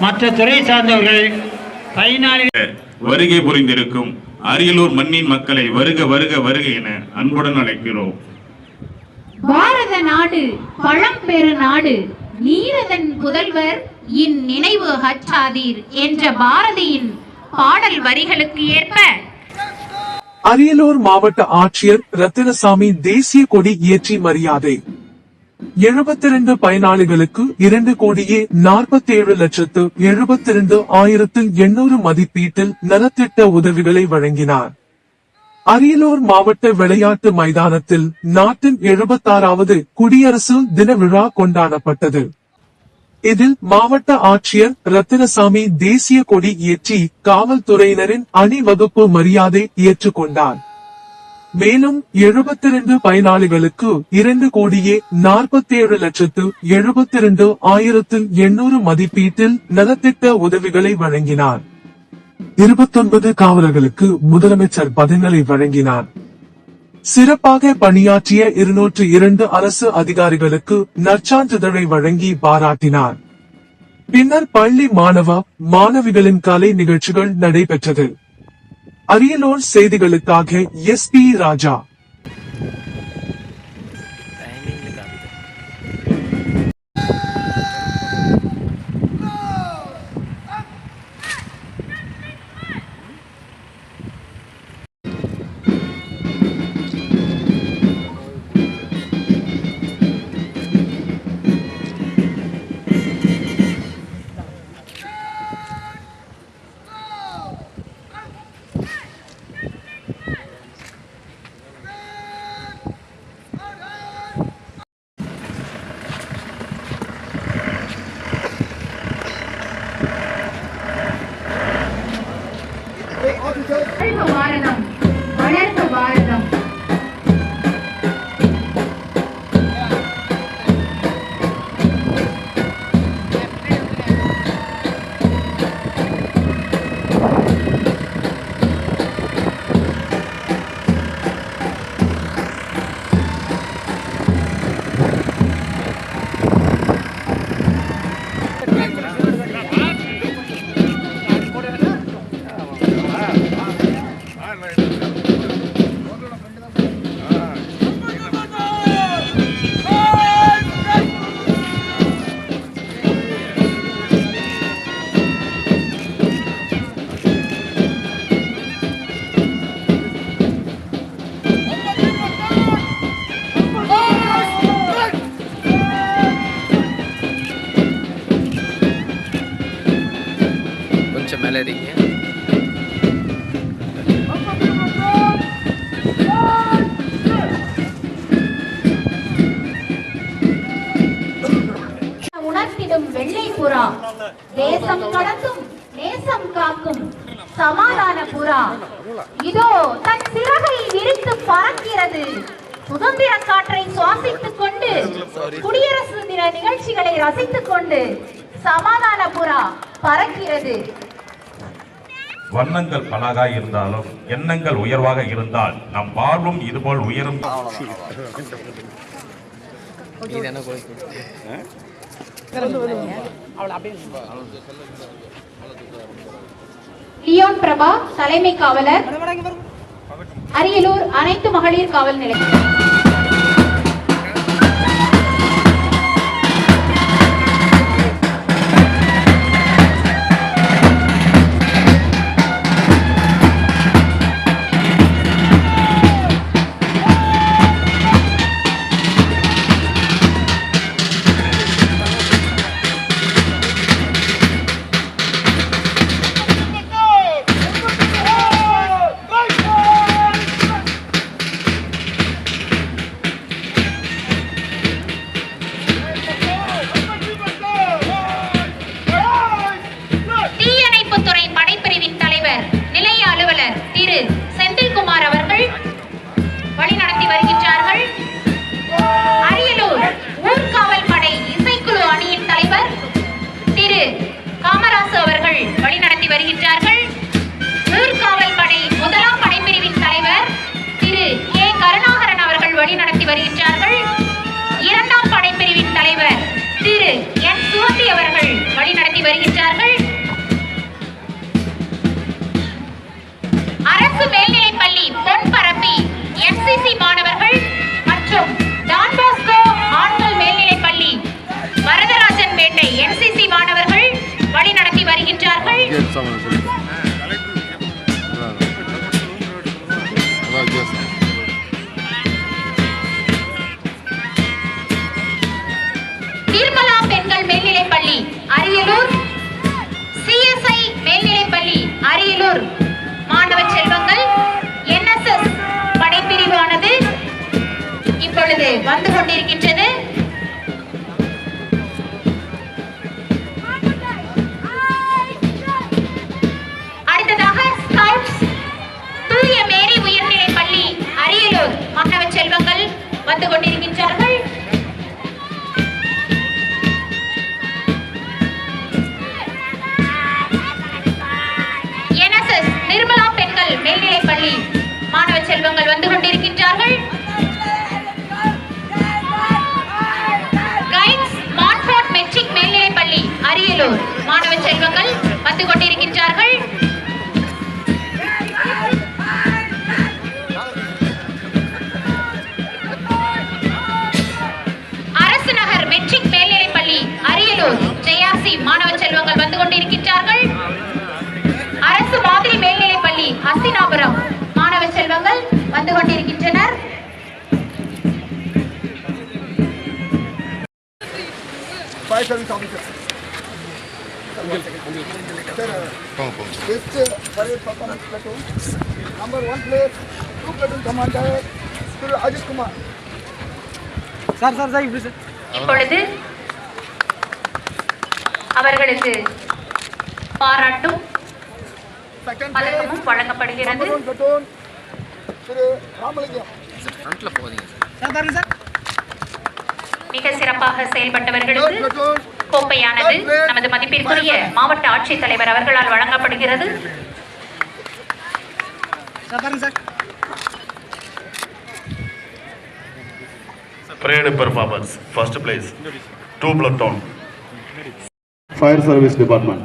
மற்ற துறை சார்ந்தவர்கள் பயனாளிகள் வருகை புரிந்திருக்கும் அரியலூர் மண்ணின் மக்களை வருக வருக வருக என அன்புடன் அழைக்கிறோம். பாரத நாடு பழம்பெரு நாடு, நீரதன் புதல்வர் இந்நினைவு ஹச்சாதீர் என்ற பாரதியின் பாடல் வரிகளுக்கு ஏற்ப அரியலூர் மாவட்ட ஆட்சியர் ரத்தினசாமி தேசிய கொடி ஏற்றி மரியாதை. 72 பயனாளிகளுக்கு 2,47,72,800 மதிப்பீட்டில் நலத்திட்ட உதவிகளை வழங்கினார். அரியலூர் மாவட்ட விளையாட்டு மைதானத்தில் நாட்டின் 76வது குடியரசு தின விழா கொண்டாடப்பட்டது. இதில் மாவட்ட ஆட்சியர் ரத்தினசாமி தேசிய கொடி ஏற்றி காவல்துறையினரின் அணிவகுப்பு மரியாதை ஏற்றுக்கொண்டார். மேலும் 72 பயனாளிகளுக்கு 2,47,72,800 மதிப்பீட்டில் நலத்திட்ட உதவிகளை வழங்கினார். 29 காவலர்களுக்கு முதலமைச்சர் பதவிகளை வழங்கினார். சிறப்பாக பணியாற்றிய 202 அரசு அதிகாரிகளுக்கு நற்சான்றிதழை வழங்கி பாராட்டினார். பின்னர் பள்ளி மாணவ மாணவிகளின் கலை நிகழ்ச்சிகள் நடைபெற்றது. அரியலூர் செய்திகளுக்காக எஸ்.பி. ராஜா. பாரதம் வளர்ந்த பாரதம். உணர்த்திடும் வெள்ளை புறா, தேசம் கடந்தும் நேசம் காக்கும் சமாதான புறா இதோ தன் சிறகை விரித்து பறக்கிறது. சுதந்திர காற்றை சுவாசித்துக் கொண்டு குடியரசு தின நிகழ்ச்சிகளை ரசித்துக் கொண்டு சமாதான புறா பறக்கிறது. வண்ணங்கள் பலகாக இருந்தாலும் எண்ணங்கள் உயர்வாக இருந்தால் நம் வாழ்வும் இதுபோல் உயரும். லியோன் பிரபா தலைமை காவலர், அரியலூர் அனைத்து மகளிர் காவல் நிலையம். வழிநடத்தி வருகின்றார்கள். இரண்டாம் படைப்பிரிவின் தலைவர் திரு என் மூர்த்தி அவர்கள் வழிநடத்தி வருகின்றார்கள். அரசு மேல்நிலைப்பள்ளி பொன்பரப்பி என்சிசி மாணவர்கள் மற்றும் டான் பாஸ்கோ ஆண்கள் மேல்நிலைப்பள்ளி வரதராஜன் பேட்டை என்சிசி மாணவர்கள் வழிநடத்தி வருகின்றார்கள். நிர்மலா பெண்கள் மேல்நிலைப்பள்ளி அரியலூர், சிஎஸ்ஐ மேல்நிலைப்பள்ளி அரியலூர் மாணவ செல்வங்கள் NSS படைப்பிரிவானது இப்பொழுது வந்து கொண்டிருக்கின்றது. அடுத்ததாக ஸ்கவுட்ஸ் தூய மேரி உயர்நிலைப்பள்ளி அரியலூர் மாணவ செல்வங்கள் வந்து கொண்டிருக்கின்றார்கள். NSS நிர்மலா பெண்கள் மேல்நிலைப்பள்ளி மாணவ செல்வங்கள் வந்து கொண்டிருக்கின்றார்கள். கைட்ஸ் மான்ஃபோர்ட் மெட்ரிக் மேல்நிலைப்பள்ளி அரியலூர் மாணவ செல்வங்கள் வந்து கொண்டிருக்கின்றார்கள். அரசு நகர் மெட்ரிக் மேல்நிலைப்பள்ளி அரியலூர் ஜெயாசி மாணவ செல்வங்கள் வந்து கொண்டிருக்கின்றார்கள். அரசு மாதிரி மேல்நிலைப்பள்ளி ஹஸ்தினாபுரம் மாணவ செல்வங்கள் வந்து கொண்டிருக்கின்றனர். Number 1 place, 2 platoon commander, Sir Ajit Kumar. இப்பொழுது அவர்களுக்கு பாராட்டும் Second place, பதக்கமும் வழங்கப்படுகிறது. number 1 platoon, Sir Ramalingam. மிக சிறப்பாக செயல்பட்டவர்களுக்கு கோப்பையானது நமது மதிப்பிற்குரிய மாவட்ட ஆட்சித்தலைவர் அவர்களால் வழங்கப்படுகிறது. Parade performance, first place, 2 platoon. Fire Service Department.